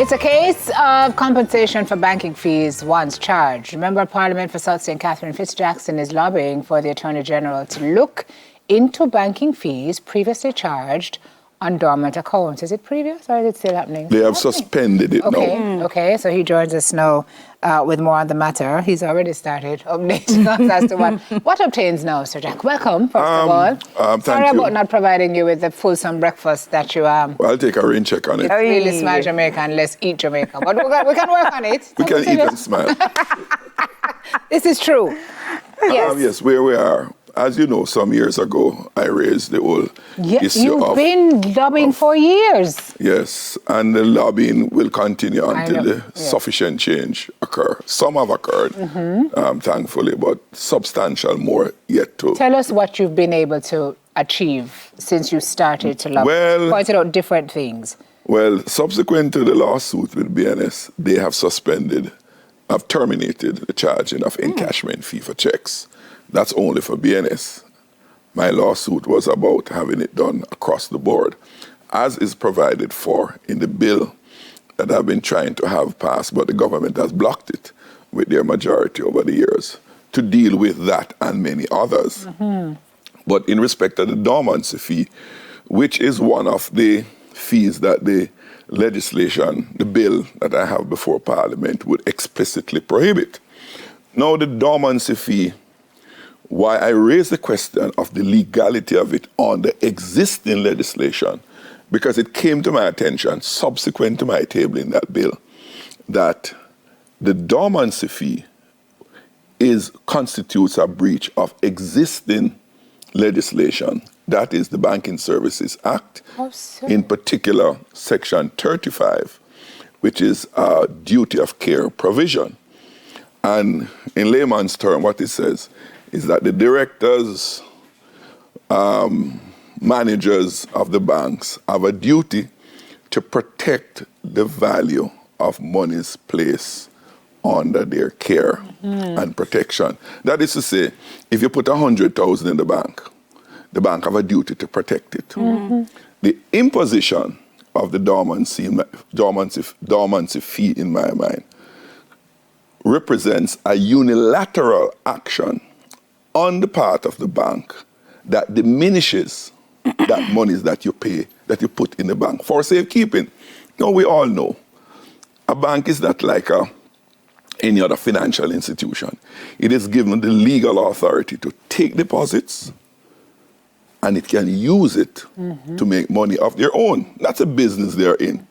It's a case of compensation for banking fees once charged. Member of Parliament for South St. Catherine, Fitz Jackson, is lobbying for the Attorney General to look into banking fees previously charged on dormant accounts. Is it previous or is it still happening? They have suspended it now. Okay, so he joins us now with more on the matter. He's already started updating us as to what obtains now, Sir Jack. Welcome, first of all. Sorry about not providing you with the fulsome breakfast that you Well, I'll take a rain check on it. It's really smile Jamaican, let's eat Jamaica. But we can work on it. We can eat and smile. This is true. Yes. Yes, where we are. As you know, some years ago, I raised the whole issue You've been lobbying for years. Yes, and the lobbying will continue until the sufficient change occur. Some have occurred, thankfully, but substantial more yet to. Tell us what you've been able to achieve since you started to lobby. Well, pointed out different things. Well, subsequent to the lawsuit with BNS, they have terminated the charging of encashment fee for checks. That's only for BNS. My lawsuit was about having it done across the board, as is provided for in the bill that I've been trying to have passed, but the government has blocked it with their majority over the years to deal with that and many others. But in respect of the dormancy fee, which is one of the fees that the legislation, the bill that I have before Parliament would explicitly prohibit. Now, the dormancy fee, why I raise the question of the legality of it on the existing legislation, because it came to my attention subsequent to my tabling that bill, that the dormancy fee constitutes a breach of existing legislation. That is the Banking Services Act, in particular Section 35, which is a duty of care provision. And in layman's term, what it says is that the directors, managers of the banks have a duty to protect the value of monies placed under their care and protection. That is to say, if you put 100,000 in the bank have a duty to protect it. The imposition of the dormancy fee, in my mind, represents a unilateral action on the part of the bank that diminishes that monies that you pay, that you put in the bank for safekeeping. Now, we all know a bank is not like any other financial institution. It is given the legal authority to take deposits, and it can use it to make money of their own. That's a business they're in.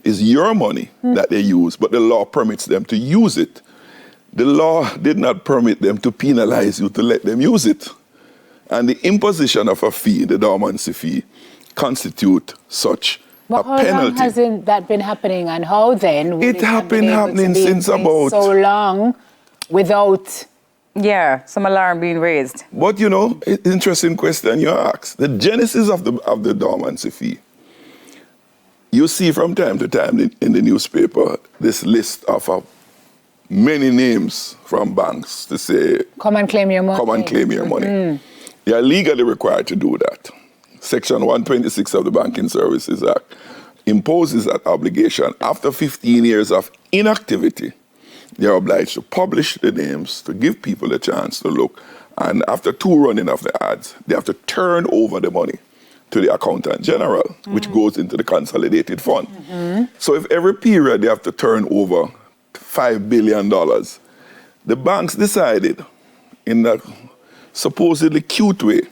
It's your money that they use, but the law permits them to use it. The law did not permit them to penalize you to let them use it. And the imposition of a fee, the dormancy fee, constitute such a penalty. How long hasn't that been happening, and how then would it have been happening since about so long without some alarm being raised? But you know, interesting question you ask. The genesis of the dormancy fee. You see from time to time in the newspaper this list of many names from banks to say, come and claim your money. Come and claim your money. They are legally required to do that. Section 126 of the Banking Services Act imposes that obligation. After 15 years of inactivity, they are obliged to publish the names, to give people a chance to look. And after 2 running of the ads, they have to turn over the money to the accountant general, which goes into the consolidated fund. So if every period they have to turn over $5 billion, the banks decided in a supposedly cute way,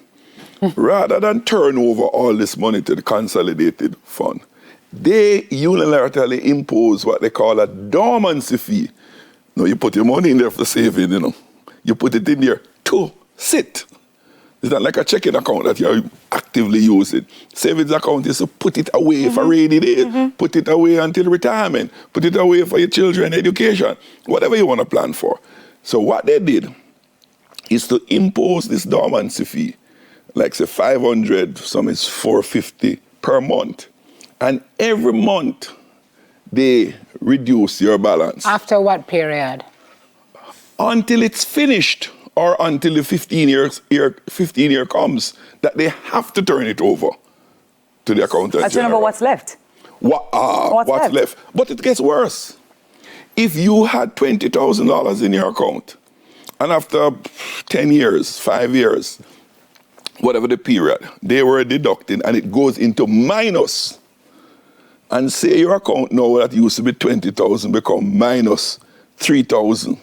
rather than turn over all this money to the consolidated fund, they unilaterally impose what they call a dormancy fee. Now, you put your money in there for saving, You put it in there to sit. It's not like a checking account that you're actively using. Savings account is to put it away for rainy days. Put it away until retirement. Put it away for your children, education, whatever you want to plan for. So what they did is to impose this dormancy fee, like say 500, some is 450 per month. And every month they reduce your balance. After what period? Until it's finished, or until the 15 year comes, that they have to turn it over to the accountant. I don't know what's left. What's left? But it gets worse. If you had $20,000 in your account, and after 10 years, 5 years, whatever the period, they were deducting, and it goes into minus. And say your account now that used to be 20,000 become minus 3,000.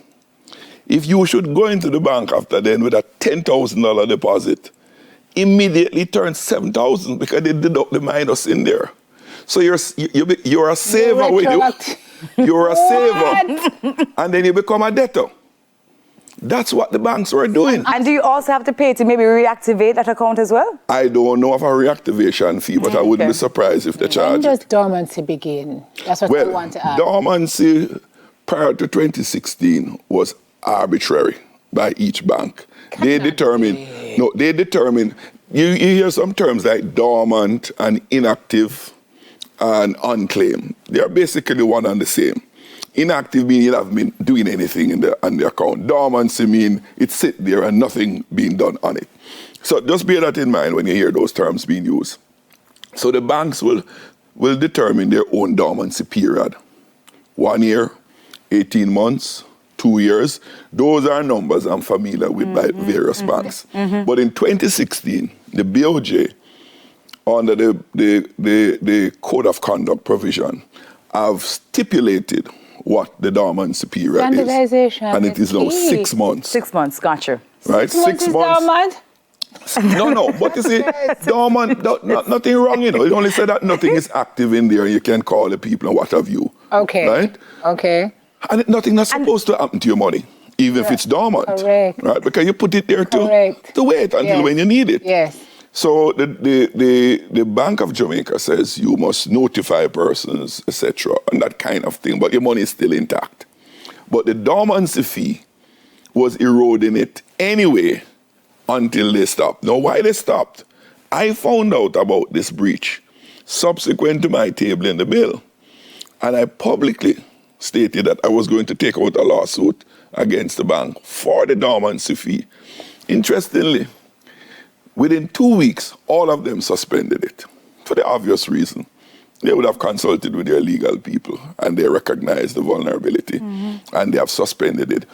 If you should go into the bank after then with a $10,000 deposit, immediately turn 7,000 because they deduct the minus in there. So you're a saver with you. You're a saver, and then you become a debtor. That's what the banks were doing. And do you also have to pay to maybe reactivate that account as well? I don't know of a reactivation fee, but I wouldn't be surprised if they charge it. When does dormancy begin? That's what I want to ask. Dormancy prior to 2016 was arbitrary by each bank. They determine, you hear some terms like dormant and inactive and unclaimed. They are basically one and the same. Inactive means you haven't been doing anything on the account. Dormancy means it sit there and nothing being done on it. So just bear that in mind when you hear those terms being used. So the banks will determine their own dormancy period. 1 year, 18 months, 2 years. Those are numbers I'm familiar with by various banks. But in 2016, the BOJ, under the Code of Conduct provision, have stipulated what the dormancy period is. And it is now 6 months. 6 months, gotcha. Right? 6 months. Dormant? No, but you see, dormant, nothing wrong, you know. It only said that nothing is active in there and you can call the people and what have you. Okay. Right? Okay. And nothing that's supposed to happen to your money, even if it's dormant. Correct. Right? Because you put it there to wait until when you need it. Yes. So the Bank of Jamaica says you must notify persons, etc., and that kind of thing, but your money is still intact. But the dormancy fee was eroding it anyway until they stopped. Now, why they stopped? I found out about this breach subsequent to my tabling the bill, and I publicly stated that I was going to take out a lawsuit against the bank for the dormancy fee. Interestingly, within 2 weeks, all of them suspended it for the obvious reason. They would have consulted with their legal people and they recognized the vulnerability and they have suspended it.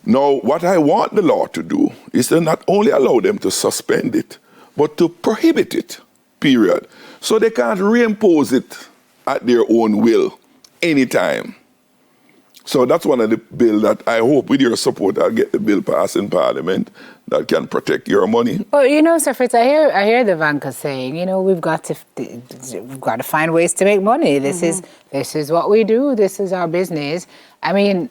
Now, what I want the law to do is to not only allow them to suspend it, but to prohibit it, period. So they can't reimpose it at their own will anytime. So that's one of the bills that I hope with your support I'll get the bill passed in Parliament that can protect your money. But you know, Sir Fitz, I hear the bankers saying, you know, we've got to find ways to make money. This is what we do. This is our business. I mean,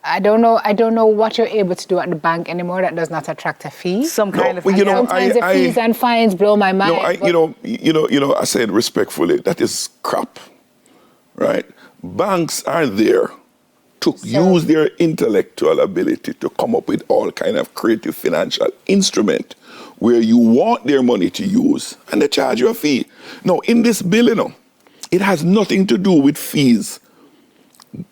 I don't know what you're able to do at the bank anymore that does not attract a fee. Sometimes the fees and fines blow my mind. I said respectfully, that is crap, right? Banks are there to use their intellectual ability to come up with all kind of creative financial instrument where you want their money to use and they charge you a fee. Now, in this bill, you know, it has nothing to do with fees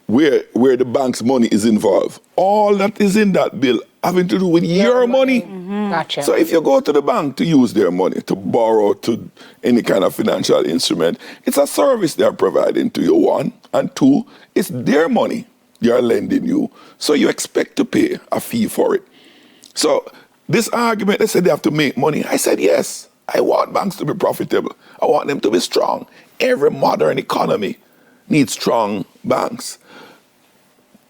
where the bank's money is involved. All that is in that bill having to do with your money. Gotcha. So if you go to the bank to use their money, to borrow to any kind of financial instrument, it's a service they're providing to you, one. And two, it's their money they're lending you. So you expect to pay a fee for it. So this argument, they said they have to make money. I said, yes, I want banks to be profitable. I want them to be strong. Every modern economy needs strong banks.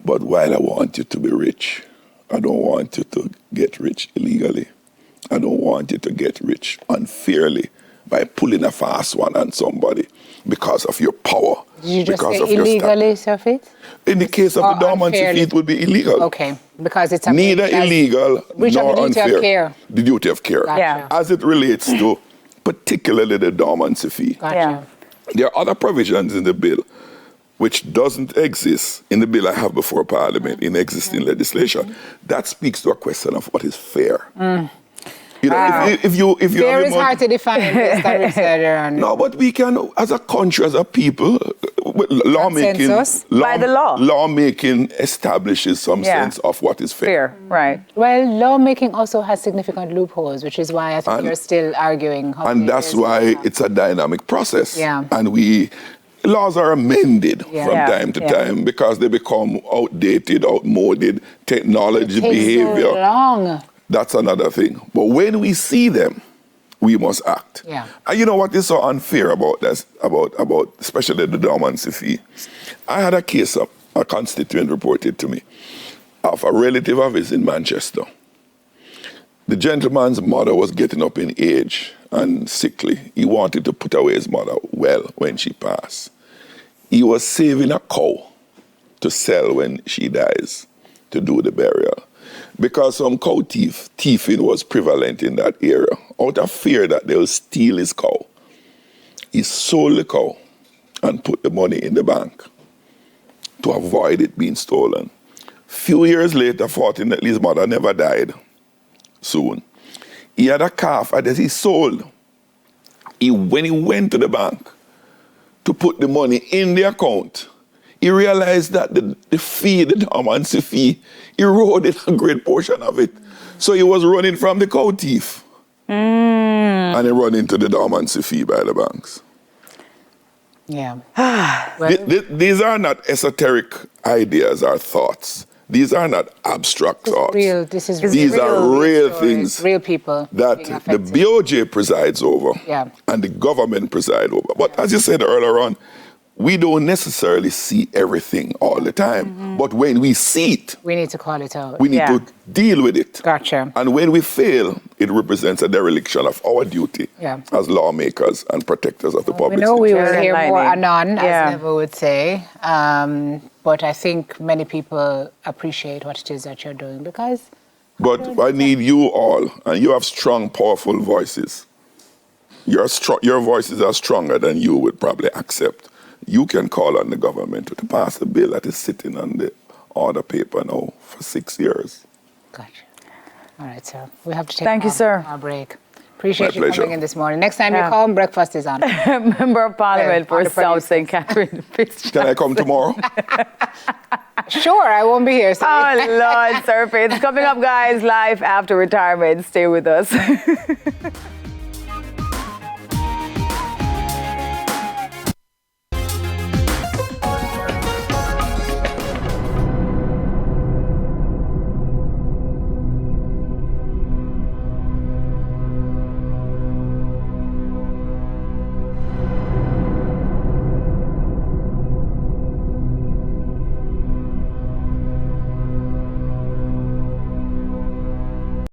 But while I want you to be rich, I don't want you to get rich illegally. I don't want you to get rich unfairly by pulling a fast one on somebody because of your power. Did you just because say of your illegally, Sir Fitz? In the case of the dormancy fee, it would be illegal. Okay, because it's neither illegal nor unfair. Of care. The duty of care. Gotcha. Yeah. As it relates to particularly the dormancy fee. Gotcha. Yeah. There are other provisions in the bill which doesn't exist in the bill I have before Parliament in existing legislation. That speaks to a question of what is fair. You know, if you fair is hard to define. No, but we can, as a country, as a people, lawmaking by the law. Lawmaking establishes some sense of what is fair. Right. Well, lawmaking also has significant loopholes, which is why I think you're still arguing. And that's why it's a dynamic process. Yeah. And we, laws are amended from Yeah. time to Yeah. time because they become outdated, outmoded, technology, Takes behavior. so long. That's another thing. But when we see them, we must act. Yeah. And you know what is so unfair about this, about especially the dormancy fee? I had a case of a constituent reported to me of a relative of his in Manchester. The gentleman's mother was getting up in age and sickly. He wanted to put away his mother well when she passed. He was saving a cow to sell when she dies to do the burial. Because some cow thieving was prevalent in that area, out of fear that they'll steal his cow, he sold the cow and put the money in the bank to avoid it being stolen. Few years later, fortunately, his mother never died soon. He had a calf that he sold. When he went to the bank to put the money in the account, he realized that the fee, the dormancy fee, eroded a great portion of it. So he was running from the cow thief. And he ran into the dormancy fee by the banks. Yeah. These are not esoteric ideas or thoughts. These are not abstract thoughts. These are real things real people that the BOJ presides over and the government preside over. But as you said earlier on, we don't necessarily see everything all the time. But when we see it, we need to call it out. We need to deal with it. Gotcha. And when we fail, it represents a dereliction of our duty as lawmakers and protectors of the public. We know we will hear more anon, as Never would say. But I think many people appreciate what it is that you're doing because... But I need you all, and you have strong, powerful voices. Your voices are stronger than you would probably accept. You can call on the government to pass the bill that is sitting on the order paper now for 6 years. Gotcha. All right, sir. We have to take our break. Appreciate you coming in this morning. Next time you come, breakfast is on. Member of Parliament for South St. Catherine, Fitz. Can I come tomorrow? Sure, I won't be here. So. Oh, Lord, Sir Fitz. Coming up, guys, live after retirement. Stay with us.